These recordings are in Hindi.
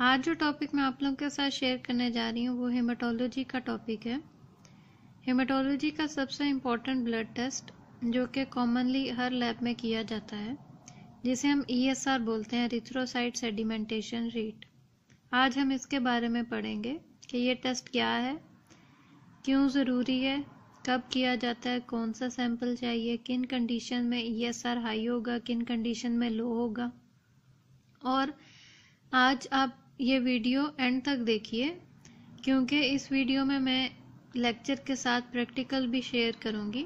आज जो टॉपिक मैं आप लोगों के साथ शेयर करने जा रही हूँ वो हेमाटोलॉजी का टॉपिक है। हेमाटोलॉजी का सबसे इम्पोर्टेंट ब्लड टेस्ट जो कि कॉमनली हर लैब में किया जाता है, जिसे हम ESR बोलते हैं, एरिथ्रोसाइट सेडिमेंटेशन रेट। आज हम इसके बारे में पढ़ेंगे कि ये टेस्ट क्या है, क्यों ज़रूरी है, कब किया जाता है, कौन सा सैंपल चाहिए, किन कंडीशन में ESR हाई होगा, किन कंडीशन में लो होगा। और आज आप ये वीडियो एंड तक देखिए, क्योंकि इस वीडियो में मैं लेक्चर के साथ प्रैक्टिकल भी शेयर करूंगी।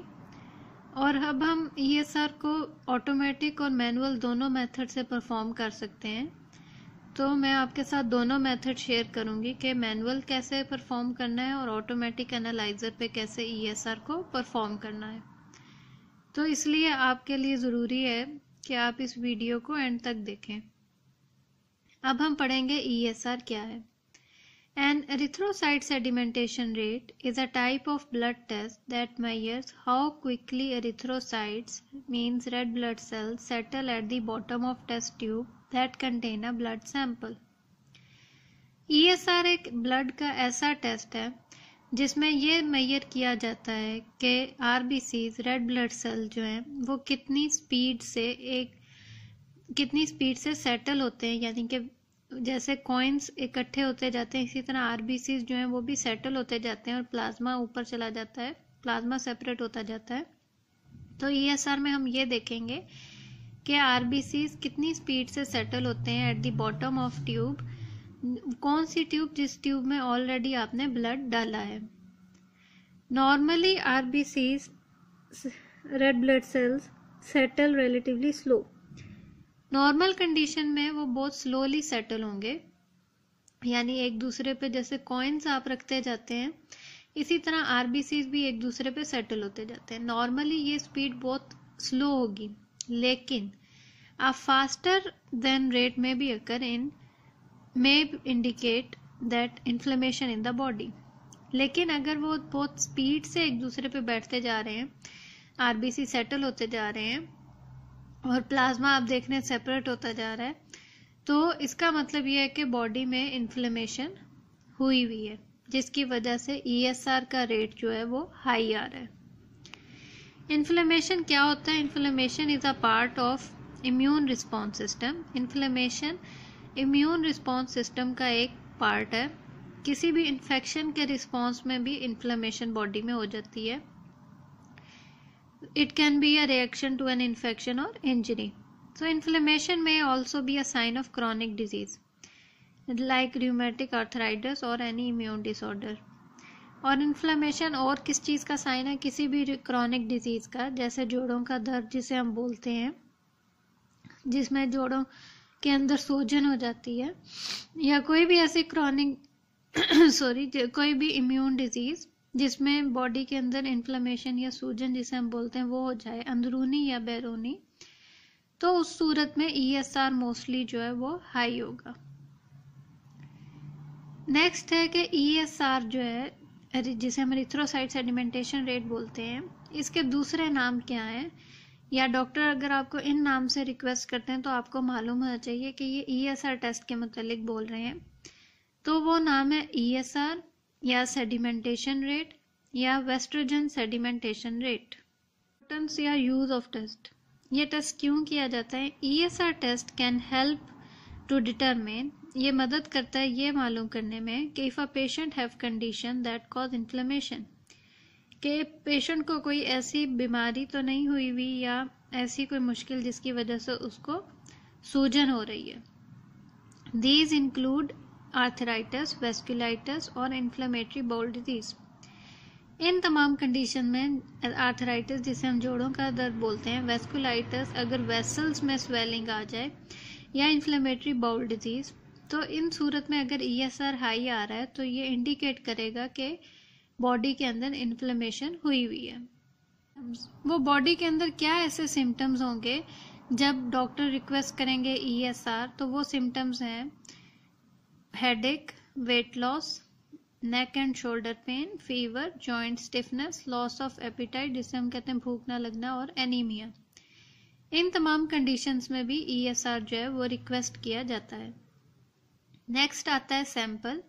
और अब हम ESR को ऑटोमेटिक और मैनुअल दोनों मेथड से परफॉर्म कर सकते हैं। तो मैं आपके साथ दोनों मेथड शेयर करूंगी कि मैनुअल कैसे परफॉर्म करना है और ऑटोमेटिक एनालाइजर पे कैसे ESR को परफॉर्म करना है। तो इसलिए आपके लिए ज़रूरी है कि आप इस वीडियो को एंड तक देखें। अब हम पढ़ेंगे ESR क्या है। An erythrocyte sedimentation rate is a type of blood test that measures how quickly erythrocytes, means red blood cells, settle at the bottom of test tube that contain a blood sample. ESR एक ब्लड का ऐसा टेस्ट है जिसमें ये मेजर किया जाता है कि RBCs, रेड ब्लड सेल जो हैं, वो कितनी स्पीड से सेटल होते हैं, यानी कि जैसे कॉइन्स इकट्ठे होते जाते हैं इसी तरह आरबीसीज जो हैं वो भी सेटल होते जाते हैं और प्लाज्मा ऊपर चला जाता है, प्लाज्मा सेपरेट होता जाता है। तो ESR में हम ये देखेंगे कि आरबीसीज कितनी स्पीड से सेटल होते हैं at the bottom of tube. कौन सी ट्यूब? जिस ट्यूब में ऑलरेडी आपने ब्लड डाला है। Normally RBCs, red blood cells, settle relatively slow. Normal condition में वो बहुत स्लोली सेटल होंगे, यानी एक दूसरे पे जैसे कॉइन्स आप रखते जाते हैं इसी तरह आरबीसीज भी एक दूसरे पे सेटल होते जाते हैं। नॉर्मली ये स्पीड बहुत स्लो होगी, लेकिन अ फास्टर देन रेट में be occur in may indicate that inflammation in the body. लेकिन अगर वो बहुत स्पीड से एक दूसरे पे बैठते जा रहे हैं, आरबीसी सेटल होते जा रहे हैं और प्लाज्मा आप देख रहे हैं सेपरेट होता जा रहा है, तो इसका मतलब यह है कि बॉडी में इन्फ्लेमेशन हुई हुई है, जिसकी वजह से ESR का रेट जो है वो हाई आ रहा है। इन्फ्लेमेशन क्या होता है? Inflammation is a part of immune response system. Inflammation immune response system का एक पार्ट है। किसी भी इन्फेक्शन के रिस्पॉन्स में भी इन्फ्लेमेशन बॉडी में हो जाती है। It can be a reaction to an infection or injury. So inflammation may also be a sign of chronic disease like rheumatic arthritis or any immune disorder. और इन्फ्लेमेशन और किस चीज़ का साइन है? किसी भी क्रॉनिक डिजीज़ का, जैसे जोड़ों का दर्द जिसे हम बोलते हैं, जिसमें जोड़ों के अंदर सूजन हो जाती है, या कोई भी ऐसी क्रॉनिक कोई भी इम्यून डिजीज़ जिसमें बॉडी के अंदर इन्फ्लेमेशन या सूजन जिसे हम बोलते हैं वो हो जाए, अंदरूनी या बैरूनी, तो उस सूरत में ESR मोस्टली जो है वो हाई होगा। नेक्स्ट है कि ESR जो है, जिसे हम एरिथ्रोसाइट सेडिमेंटेशन रेट बोलते हैं, इसके दूसरे नाम क्या हैं, या डॉक्टर अगर आपको इन नाम से रिक्वेस्ट करते हैं तो आपको मालूम होना चाहिए कि ये ESR टेस्ट के मुतालिक बोल रहे हैं। तो वो नाम है ESR या सेडिमेंटेशन रेट या वेस्ट्रोजन सेडिमेंटेशन रेट। इम्पोर्टेंस या यूज ऑफ टेस्ट। ये टेस्ट क्यों किया जाता है? ESR test can help to determine, ये मदद करता है ये मालूम करने में कि if a patient have condition that cause inflammation, कि पेशेंट को कोई ऐसी बीमारी तो नहीं हुई हुई या ऐसी कोई मुश्किल जिसकी वजह से उसको सूजन हो रही है। दीज इंक्लूड आर्थराइटिस, वेस्कुलाइटिस और इन्फ्लेमेटरी बाउल डिजीज। इन तमाम कंडीशन में आर्थराइटिस जिसे हम जोड़ों का दर्द बोलते हैं, वेस्कुलाइटिस अगर वेसल्स में स्वेलिंग आ जाए, या इन्फ्लेमेटरी बाउल डिजीज, तो इन सूरत में अगर ESR हाई आ रहा है तो ये इंडिकेट करेगा कि बॉडी के अंदर इन्फ्लेमेशन हुई हुई है। वो बॉडी के अंदर क्या ऐसे सिम्टम्स होंगे जब डॉक्टर रिक्वेस्ट करेंगे ESR? तो वो सिम्टम्स हैं headache, weight loss, neck and shoulder pain, fever, joint stiffness, loss of appetite जिसे हम कहते हैं भूख ना लगना, और एनीमिया। इन तमाम कंडीशंस में भी ESR जो है वो रिक्वेस्ट किया जाता है। नेक्स्ट आता है सैंपल।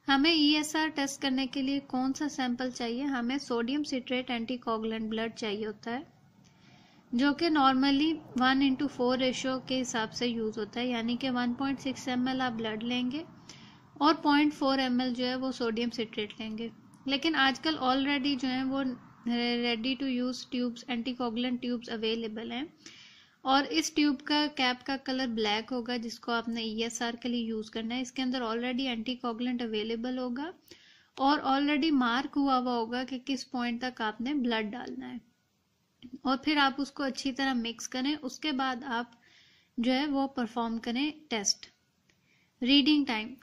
हमें ESR टेस्ट करने के लिए कौन सा सैंपल चाहिए? हमें सोडियम सिट्रेट एंटीकोगुलेंट ब्लड चाहिए होता है, जो कि नॉर्मली 1:4 रेशो के हिसाब से यूज़ होता है, यानी कि 1.6 ml आप ब्लड लेंगे और 0.4 ml जो है वो सोडियम सिट्रेट लेंगे। लेकिन आजकल ऑलरेडी जो है वो ready to use tubes, anticoagulant tubes available हैं, और इस ट्यूब का कैप का कलर ब्लैक होगा जिसको आपने ESR के लिए यूज़ करना है। इसके अंदर ऑलरेडी एंटीकोगुलेंट अवेलेबल होगा और ऑलरेडी मार्क हुआ हुआ होगा कि किस पॉइंट तक आपने ब्लड डालना है, और फिर आप उसको अच्छी तरह मिक्स करें। उसके बाद आप जो है वो परफॉर्म करें टेस्ट। रीडिंग टाइम,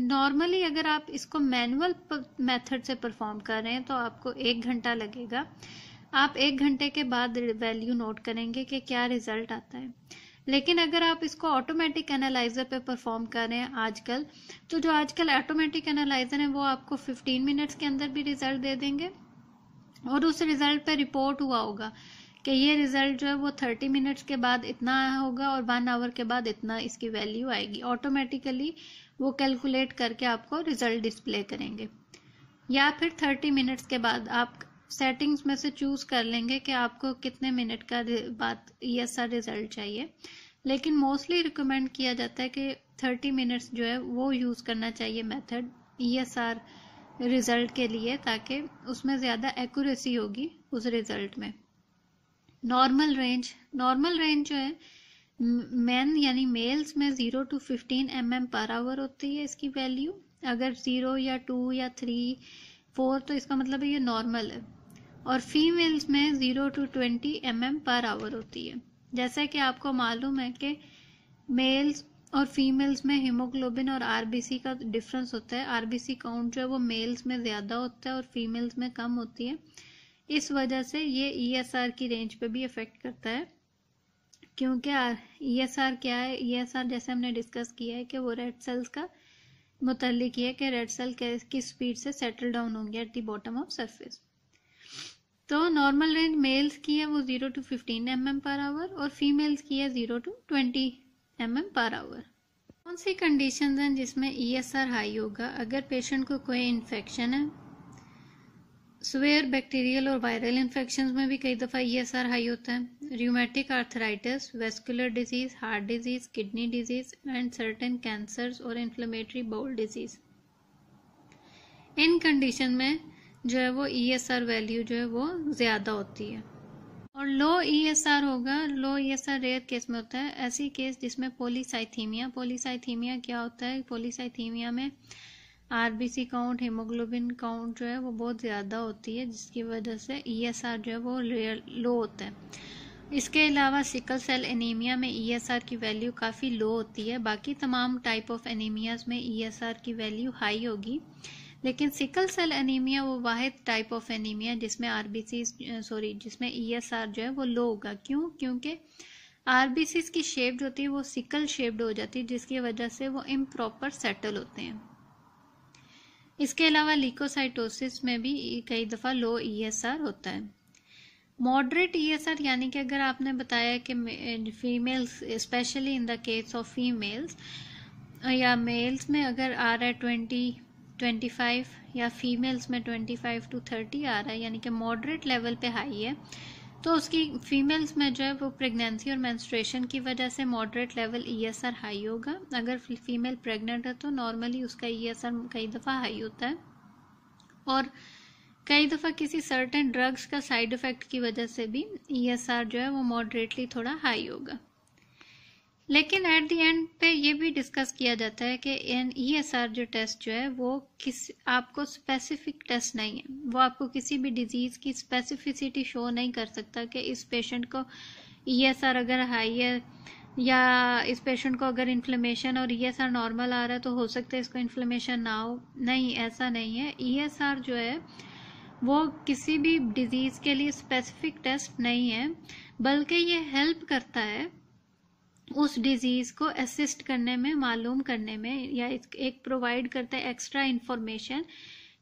नॉर्मली अगर आप इसको मैनुअल मेथड से परफॉर्म कर रहे हैं तो आपको 1 घंटा लगेगा। आप 1 घंटे के बाद वैल्यू नोट करेंगे कि क्या रिजल्ट आता है। लेकिन अगर आप इसको ऑटोमेटिक एनालाइजर पे परफॉर्म कर रहे हैं आजकल, तो जो आजकल ऑटोमेटिक एनालाइजर है वो आपको 15 मिनट्स के अंदर भी रिजल्ट दे देंगे, और उस रिजल्ट पे रिपोर्ट हुआ होगा कि ये रिजल्ट जो है वो 30 मिनट्स के बाद इतना होगा और 1 आवर के बाद इतना इसकी वैल्यू आएगी। ऑटोमेटिकली वो कैलकुलेट करके आपको रिजल्ट डिस्प्ले करेंगे। या फिर 30 मिनट्स के बाद आप सेटिंग्स में से चूज कर लेंगे कि आपको कितने मिनट का बाद ESR रिजल्ट चाहिए। लेकिन मोस्टली रिकमेंड किया जाता है कि 30 मिनट्स जो है वो यूज़ करना चाहिए मेथड ESR रिजल्ट के लिए, ताकि उसमें ज़्यादा एक्यूरेसी होगी उस रिजल्ट में। नॉर्मल रेंज जो है मैन यानी मेल्स में 0 to 15 mm/h होती है इसकी वैल्यू। अगर 0 या 2 या 3, 4 तो इसका मतलब है ये नॉर्मल है। और फीमेल्स में 0 to 20 mm/h होती है। जैसा कि आपको मालूम है कि मेल्स और फीमेल्स में हीमोग्लोबिन और RBC का डिफरेंस होता है। RBC काउंट जो है वो मेल्स में ज़्यादा होता है और फीमेल्स में कम होती है। इस वजह से ये ESR की रेंज पे भी इफेक्ट करता है, क्योंकि ESR क्या है? ESR जैसे हमने डिस्कस किया है कि वो रेड सेल्स का मुतल्लिक है कि रेड सेल किस स्पीड से सेटल डाउन होंगे at the bottom of surface. तो नॉर्मल रेंज मेल्स की है वो 0 to 15 mm/h और फीमेल्स की है 0 to 20 mm/h। कौन सी कंडीशंस हैं जिसमें ESR हाई होगा? अगर पेशेंट को कोई इन्फेक्शन है, स्वेयर बैक्टीरियल और वायरल इन्फेक्शंस में भी कई दफ़ा ESR हाई होता है। Rheumatic arthritis, vascular disease, heart disease, kidney disease and certain cancers और इन्फ्लेमेटरी बाउल डिजीज, इन कंडीशन में जो है वो ESR वैल्यू जो है वो ज़्यादा होती है। और लो ESR होगा, लो ESR रेयर केस में होता है। ऐसी केस जिसमें पॉलीसाइथीमिया क्या होता है? पॉलीसाइथीमिया में RBC काउंट, हीमोग्लोबिन काउंट जो है वो बहुत ज़्यादा होती है, जिसकी वजह से ESR जो है वो लो होता है। इसके अलावा सिकल सेल एनीमिया में ESR की वैल्यू काफ़ी लो होती है। बाकी तमाम टाइप ऑफ एनीमियाज में ESR की वैल्यू हाई होगी, लेकिन सिकल सेल एनीमिया वो वाहिद टाइप ऑफ एनीमिया जिसमें जिसमें ESR जो है वो लो होगा। क्यों? क्योंकि RBCs की शेप जो होती है वो सिकल शेप्ड हो जाती है, जिसकी वजह से वो इम्प्रॉपर सेटल होते हैं। इसके अलावा ल्यूकोसाइटोसिस में भी कई दफ़ा लो ESR होता है। मॉडरेट ESR यानी कि अगर आपने बताया कि females, specially in the case of females या मेल्स में अगर आ रहा है 20-25 या फीमेल्स में 25 to 30 आ रहा है, यानी कि मॉडरेट लेवल पे हाई है, तो उसकी फीमेल्स में जो है वो प्रेगनेंसी और मेंस्ट्रुएशन की वजह से मॉडरेट लेवल ESR हाई होगा। अगर फीमेल प्रेग्नेंट है तो नॉर्मली उसका ESR कई दफ़ा हाई होता है, और कई दफ़ा किसी सर्टेन ड्रग्स का साइड इफ़ेक्ट की वजह से भी ESR जो है वो मॉडरेटली थोड़ा हाई होगा। लेकिन एट द एंड पे ये भी डिस्कस किया जाता है कि ESR जो टेस्ट जो है वो आपको स्पेसिफिक टेस्ट नहीं है, वो आपको किसी भी डिजीज़ की स्पेसिफिसिटी शो नहीं कर सकता कि इस पेशेंट को ESR अगर हाई है या इस पेशेंट को अगर इन्फ्लेमेशन और ESR नॉर्मल आ रहा है तो हो सकता है इसको इन्फ्लेमेशन ना हो। नहीं, ऐसा नहीं है। ESR जो है वो किसी भी डिजीज़ के लिए स्पेसिफिक टेस्ट नहीं है, बल्कि ये हेल्प करता है उस डिजीज़ को असिस्ट करने में, मालूम करने में, या एक प्रोवाइड करता है एक्स्ट्रा इंफॉर्मेशन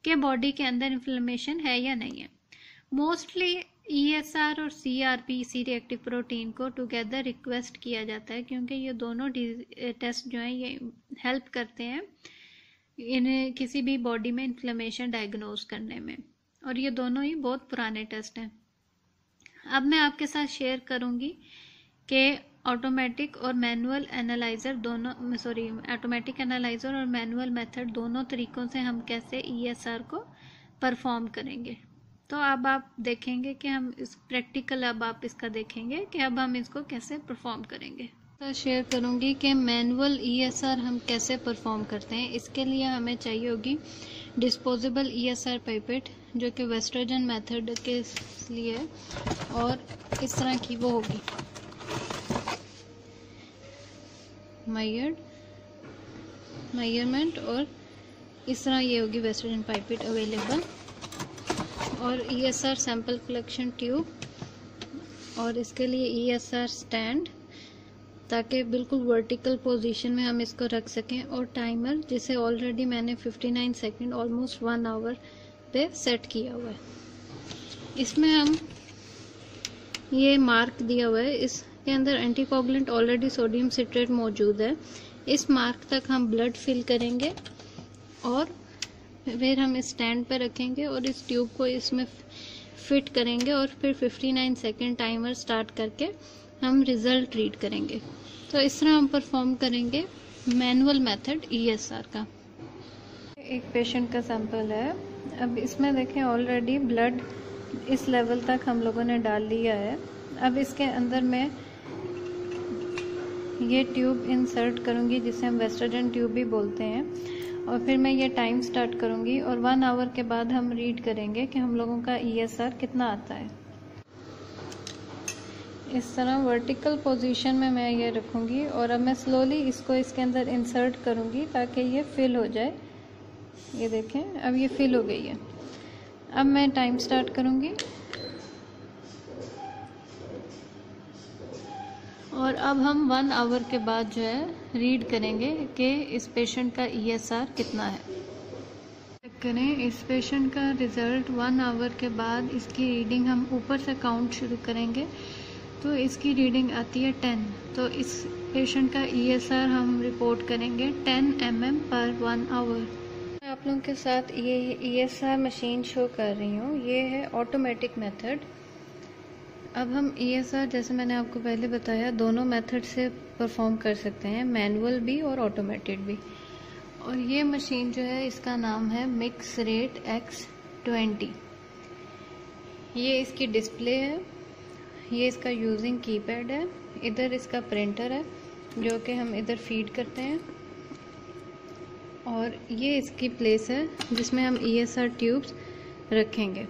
कि बॉडी के अंदर इन्फ्लेमेशन है या नहीं है। मोस्टली ESR और CRP सी रिएक्टिव प्रोटीन को टुगेदर रिक्वेस्ट किया जाता है, क्योंकि ये दोनों टेस्ट जो हैं ये हेल्प करते हैं इन्हें किसी भी बॉडी में इन्फ्लेमेशन डायग्नोज करने में, और ये दोनों ही बहुत पुराने टेस्ट हैं। अब मैं आपके साथ शेयर करूंगी कि ऑटोमेटिक और मैनुअल एनालाइजर दोनों ऑटोमेटिक एनालाइजर और मैनुअल मेथड दोनों तरीकों से हम कैसे ESR को परफॉर्म करेंगे। तो अब आप देखेंगे कि हम इस प्रैक्टिकल अब आप इसका देखेंगे कि अब हम इसको कैसे परफॉर्म करेंगे। तो शेयर करूंगी कि मैनुअल ESR हम कैसे परफॉर्म करते हैं। इसके लिए हमें चाहिए होगी डिस्पोजेबल ESR पाइपेट, जो कि वेस्ट्रोजन मेथड के लिए है, और इस तरह की वो होगी मेजरमेंट, और इस तरह ये होगी वेस्ट्रोजन पाइपेट अवेलेबल, और ESR सैंपल कलेक्शन ट्यूब, और इसके लिए ESR स्टैंड ताकि बिल्कुल वर्टिकल पोजीशन में हम इसको रख सकें, और टाइमर जिसे ऑलरेडी मैंने 59 सेकंड ऑलमोस्ट 1 आवर पे सेट किया हुआ है। इसमें हम ये मार्क दिया हुआ है, इसके अंदर एंटीकोगुलेंट ऑलरेडी सोडियम सिट्रेट मौजूद है। इस मार्क तक हम ब्लड फिल करेंगे और फिर हम इस स्टैंड पे रखेंगे और इस ट्यूब को इसमें फिट करेंगे, और फिर 59 सेकंड टाइमर स्टार्ट करके हम रिजल्ट रीड करेंगे। तो इस तरह हम परफॉर्म करेंगे मैनुअल मेथड ESR का। एक पेशेंट का सैंपल है। अब इसमें देखें ऑलरेडी ब्लड इस लेवल तक हम लोगों ने डाल लिया है। अब इसके अंदर मैं ये ट्यूब इंसर्ट करूँगी जिसे हम वेस्ट्रोजन ट्यूब भी बोलते हैं, और फिर मैं ये टाइम स्टार्ट करूँगी और 1 आवर के बाद हम रीड करेंगे कि हम लोगों का ESR कितना आता है। इस तरह वर्टिकल पोजीशन में मैं ये रखूँगी, और अब मैं स्लोली इसको इसके अंदर इंसर्ट करूँगी ताकि ये फिल हो जाए। ये देखें अब ये फिल हो गई है। अब मैं टाइम स्टार्ट करूँगी, और अब हम 1 आवर के बाद जो है रीड करेंगे कि इस पेशेंट का ESR कितना है। चेक करें इस पेशेंट का रिज़ल्ट 1 आवर के बाद। इसकी रीडिंग हम ऊपर से काउंट शुरू करेंगे, तो इसकी रीडिंग आती है 10। तो इस पेशेंट का ESR हम रिपोर्ट करेंगे 10 mm पर 1 आवर। मैं आप लोगों के साथ ये ESR मशीन शो कर रही हूँ। ये है ऑटोमेटिक मेथड। अब हम ESR जैसे मैंने आपको पहले बताया दोनों मेथड से परफॉर्म कर सकते हैं, मैनुअल भी और ऑटोमेटेड भी। और ये मशीन जो है इसका नाम है मिक्सरेट X20। ये इसकी डिस्प्ले है, ये इसका यूजिंग कीपैड है, इधर इसका प्रिंटर है जो कि हम इधर फीड करते हैं, और ये इसकी प्लेस है जिसमें हम ESR ट्यूब्स रखेंगे।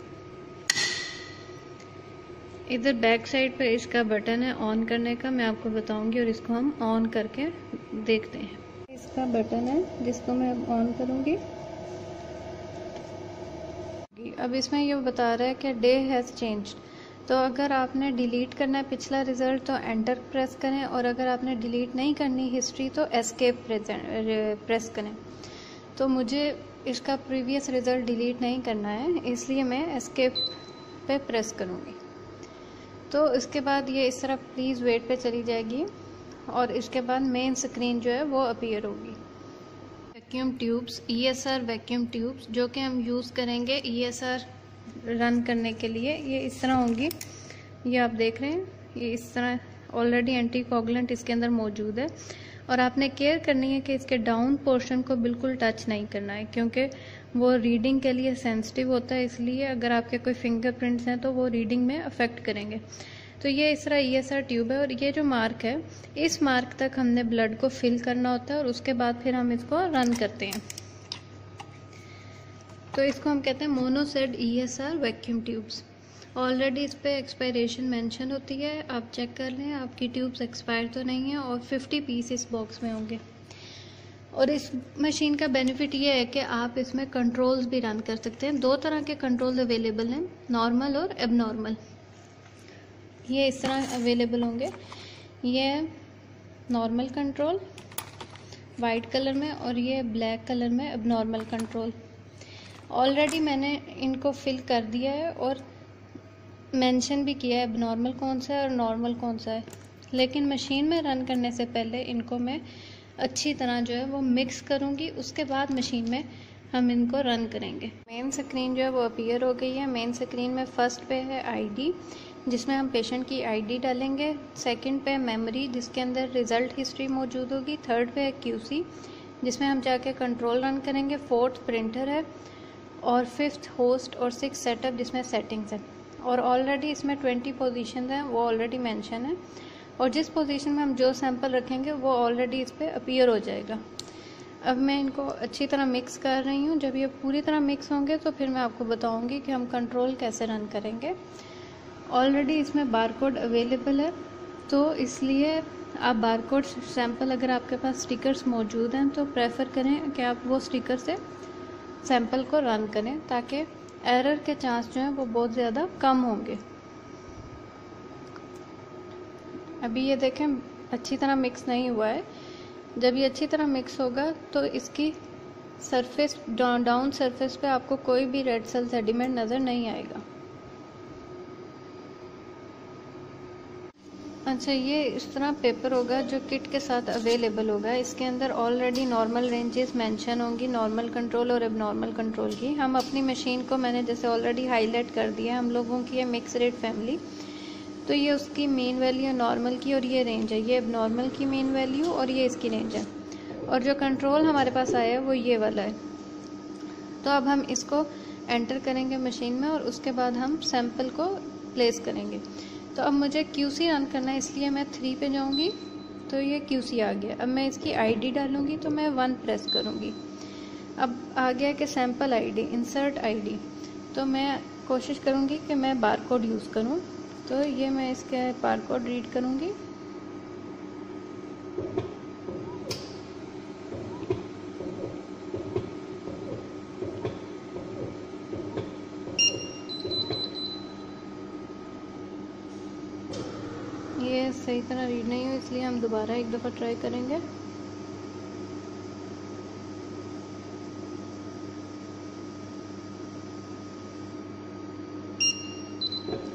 इधर बैक साइड पर इसका बटन है ऑन करने का, मैं आपको बताऊंगी, और इसको हम ऑन करके देखते हैं। इसका बटन है जिसको मैं ऑन करूंगी। अब इसमें ये बता रहा है कि डे हैज़ चेंज्ड। तो अगर आपने डिलीट करना है पिछला रिजल्ट तो एंटर प्रेस करें, और अगर आपने डिलीट नहीं करनी हिस्ट्री तो एस्केप प्रेस करें। तो मुझे इसका प्रीवियस रिजल्ट डिलीट नहीं करना है, इसलिए मैं एस्केप पे प्रेस करूँगी। तो इसके बाद ये इस तरह प्लीज़ वेट पे चली जाएगी, और इसके बाद मेन स्क्रीन जो है वो अपीयर होगी। Vacuum tubes, ESR vacuum tubes जो कि हम यूज़ करेंगे ESR रन करने के लिए, ये इस तरह होंगी। ये आप देख रहे हैं, ये इस तरह ऑलरेडी एंटीकोगुलेंट इसके अंदर मौजूद है, और आपने केयर करनी है कि इसके डाउन पोर्शन को बिल्कुल टच नहीं करना है, क्योंकि वो रीडिंग के लिए सेंसिटिव होता है। इसलिए अगर आपके कोई फिंगरप्रिंट्स हैं तो वो रीडिंग में अफेक्ट करेंगे। तो ये इस तरह ESR ट्यूब है, और ये जो मार्क है इस मार्क तक हमने ब्लड को फिल करना होता है, और उसके बाद फिर हम इसको रन करते हैं। तो इसको हम कहते हैं मोनोसेड ESR वैक्यूम ट्यूब्स। ऑलरेडी इस पर एक्सपायरेशन मेंशन होती है, आप चेक कर लें आपकी ट्यूब्स एक्सपायर तो नहीं है, और 50 पीस इस बॉक्स में होंगे। और इस मशीन का बेनिफिट ये है कि आप इसमें कंट्रोल्स भी रन कर सकते हैं। 2 तरह के कंट्रोल अवेलेबल हैं, नॉर्मल और एबनॉर्मल। ये इस तरह अवेलेबल होंगे। ये नॉर्मल कंट्रोल वाइट कलर में, और ये ब्लैक कलर में एबनॉर्मल कंट्रोल। ऑलरेडी मैंने इनको फिल कर दिया है, और मेंशन भी किया है एबनॉर्मल कौन सा है और नॉर्मल कौन सा है, लेकिन मशीन में रन करने से पहले इनको मैं अच्छी तरह जो है वो मिक्स करूँगी, उसके बाद मशीन में हम इनको रन करेंगे। मेन स्क्रीन जो है वो अपीयर हो गई है। मेन स्क्रीन में फर्स्ट पे है आईडी, जिसमें हम पेशेंट की आईडी डालेंगे। सेकंड पे मेमोरी, जिसके अंदर रिज़ल्ट हिस्ट्री मौजूद होगी। थर्ड पे है क्यूसी, जिसमें हम जाके कंट्रोल रन करेंगे। फोर्थ प्रिंटर है, और फिफ्थ होस्ट, और सिक्स सेटअप, जिसमें सेटिंग्स है। और ऑलरेडी इसमें 20 पोजीशन हैं, वो ऑलरेडी मेंशन है, और जिस पोजीशन में हम जो सैंपल रखेंगे वो ऑलरेडी इस पर अपीयर हो जाएगा। अब मैं इनको अच्छी तरह मिक्स कर रही हूँ। जब ये पूरी तरह मिक्स होंगे तो फिर मैं आपको बताऊँगी कि हम कंट्रोल कैसे रन करेंगे। ऑलरेडी इसमें बारकोड अवेलेबल है, तो इसलिए आप बारकोड सैंपल, अगर आपके पास स्टिकर्स मौजूद हैं तो प्रेफर करें कि आप वो स्टिकर से सैंपल को रन करें, ताकि एरर के चांस जो हैं वो बहुत ज़्यादा कम होंगे। अभी ये देखें अच्छी तरह मिक्स नहीं हुआ है। जब ये अच्छी तरह मिक्स होगा तो इसकी सरफेस, डाउन सरफेस पे आपको कोई भी रेड सेल सेडिमेंट नज़र नहीं आएगा। अच्छा, ये इस तरह पेपर होगा जो किट के साथ अवेलेबल होगा। इसके अंदर ऑलरेडी नॉर्मल रेंजेस मेंशन होंगी, नॉर्मल कंट्रोल और एबनॉर्मल कंट्रोल की। हम अपनी मशीन को, मैंने जैसे ऑलरेडी हाईलाइट कर दिया, हम लोगों की है मिक्स रेट फैमिली, तो ये उसकी मेन वैल्यू है नॉर्मल की, और ये रेंज है, ये एबनॉर्मल की मेन वैल्यू और ये इसकी रेंज है। और जो कंट्रोल हमारे पास आया है वो ये वाला है। तो अब हम इसको एंटर करेंगे मशीन में, और उसके बाद हम सैंपल को प्लेस करेंगे। तो अब मुझे QC रन करना है, इसलिए मैं 3 पे जाऊंगी, तो ये QC आ गया। अब मैं इसकी आईडी डालूंगी, तो मैं 1 प्रेस करूंगी। अब आ गया कि सैंपल आईडी, इंसर्ट आईडी, तो मैं कोशिश करूंगी कि मैं बारकोड यूज़ करूं। तो ये मैं इसके बारकोड रीड करूंगी। ये सही तरह रीड नहीं हुई, इसलिए हम दोबारा एक दफ़ा ट्राई करेंगे।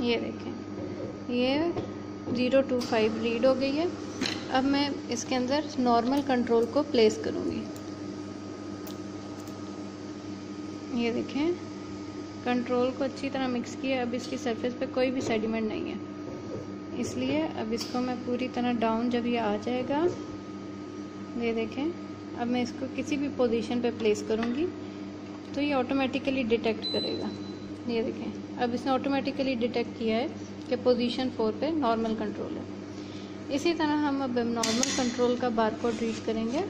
ये देखें, ये 025 रीड हो गई है। अब मैं इसके अंदर नॉर्मल कंट्रोल को प्लेस करूँगी। ये देखें, कंट्रोल को अच्छी तरह मिक्स किया। अब इसकी सरफेस पे कोई भी सेडिमेंट नहीं है, इसलिए अब इसको मैं पूरी तरह डाउन, जब ये आ जाएगा, ये देखें, अब मैं इसको किसी भी पोजीशन पे प्लेस करूँगी तो ये ऑटोमेटिकली डिटेक्ट करेगा। ये देखें, अब इसने ऑटोमेटिकली डिटेक्ट किया है कि पोजीशन 4 पे नॉर्मल कंट्रोल है। इसी तरह हम अब नॉर्मल कंट्रोल का बारकोड रीड करेंगे।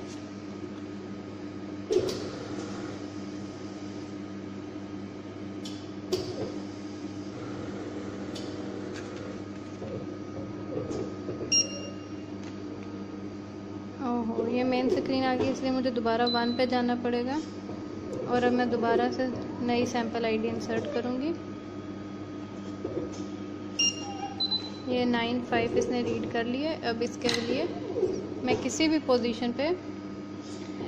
ओहो, ये मेन स्क्रीन आ गई, इसलिए मुझे दोबारा 1 पे जाना पड़ेगा, और अब मैं दोबारा से नई सैंपल आईडी इंसर्ट करूँगी। ये 95 इसने रीड कर लिए। अब इसके लिए मैं किसी भी पोजीशन पे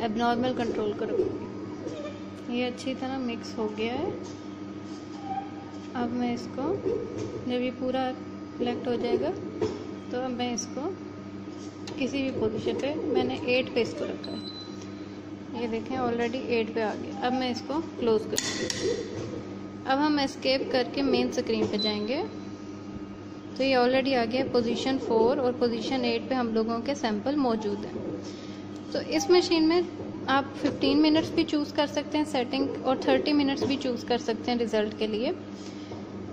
एबनॉर्मल कंट्रोल करूँगी। ये अच्छी तरह मिक्स हो गया है। अब मैं इसको, जब ये पूरा कलेक्ट हो जाएगा, तो अब मैं इसको किसी भी पोजीशन पे, मैंने 8 पे इसको रखा है। ये देखें, ऑलरेडी 8 पे आ गया। अब मैं इसको क्लोज करूँगी। अब हम एस्केप करके मेन स्क्रीन पे जाएंगे, तो ये ऑलरेडी आ गया पोजीशन 4, और पोजीशन 8 पे हम लोगों के सैंपल मौजूद हैं। तो इस मशीन में आप 15 मिनट्स भी चूज़ कर सकते हैं सेटिंग, और 30 मिनट्स भी चूज़ कर सकते हैं रिज़ल्ट के लिए,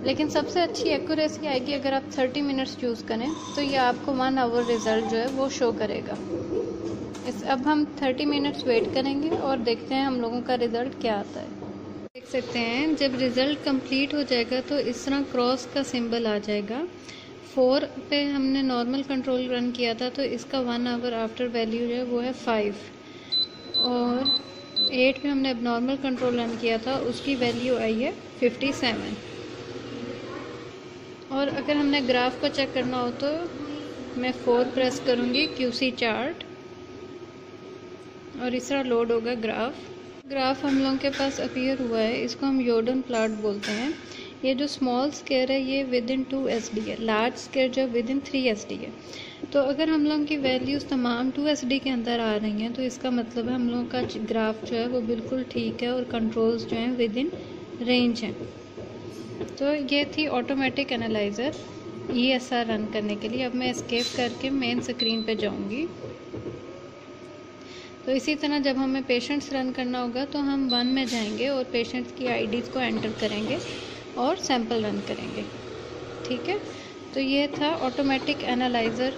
लेकिन सबसे अच्छी एक्यूरेसी आएगी अगर आप 30 मिनट्स चूज़ करें, तो ये आपको 1 आवर रिज़ल्ट जो है वो शो करेगा। अब हम 30 मिनट्स वेट करेंगे और देखते हैं हम लोगों का रिज़ल्ट क्या आता है। देख सकते हैं, जब रिज़ल्ट कंप्लीट हो जाएगा तो इस तरह क्रॉस का सिंबल आ जाएगा। 4 पे हमने नॉर्मल कंट्रोल रन किया था, तो इसका 1 आवर आफ्टर वैल्यू जो है वो है 5, और 8 पे हमने एबनॉर्मल कंट्रोल रन किया था, उसकी वैल्यू आई है 57। और अगर हमने ग्राफ को चेक करना हो तो मैं 4 प्रेस करूँगी, QC चार्ट, और इस तरह लोड होगा ग्राफ। ग्राफ हम लोगों के पास अपीयर हुआ है, इसको हम योर्डन प्लॉट बोलते हैं। ये जो स्मॉल स्क्वायर है ये विद इन 2 SD है, लार्ज स्क्वायर जो विद इन 3 SD है। तो अगर हम लोगों की वैल्यूज़ तमाम 2 SD के अंदर आ रही हैं तो इसका मतलब है हम लोगों का ग्राफ जो है वो बिल्कुल ठीक है और कंट्रोल्स जो हैं विद इन रेंज हैं। तो ये थी ऑटोमेटिक एनालाइज़र ESR रन करने के लिए। अब मैं एस्केप करके मेन स्क्रीन पे जाऊंगी। तो इसी तरह जब हमें पेशेंट्स रन करना होगा तो हम 1 में जाएंगे और पेशेंट्स की IDs को एंटर करेंगे और सैंपल रन करेंगे। ठीक है, तो ये था ऑटोमेटिक एनालाइज़र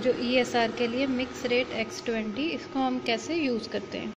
जो ESR के लिए मिक्स रेट X20, इसको हम कैसे यूज़ करते हैं।